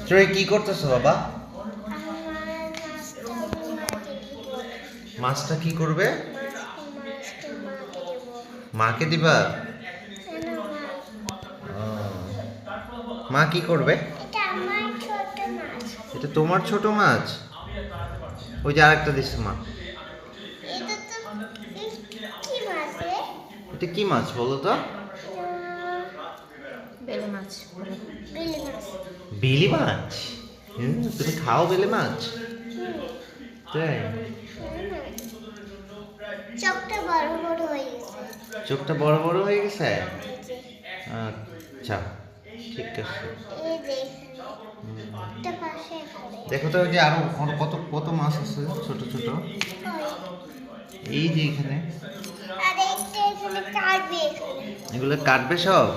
তুই কি করতেছো বাবা? মাছটা কি করবে? মাকে দিবা? মা কি করবে? এটা তোমার ছোট মাছ? ওই যে আরেকটা দিচ্ছে মা। এটা কি মাছ বলো তো? বেলে মাছ। বেলে মাছ? তুমি খাও বেলে মাছ? তাই? চোখটা বড় বড় হয়ে গেছে। চোখটা বড় বড় হয়ে গেছে? আচ্ছা, ঠিক আছে। এই দেখো পাশে দেখো তো ওই যে আরো কত কত মাছ আছে ছোট ছোট, এই যে এখানে। আর এখানে কাটবে এখানে। এগুলো কাটবে সব?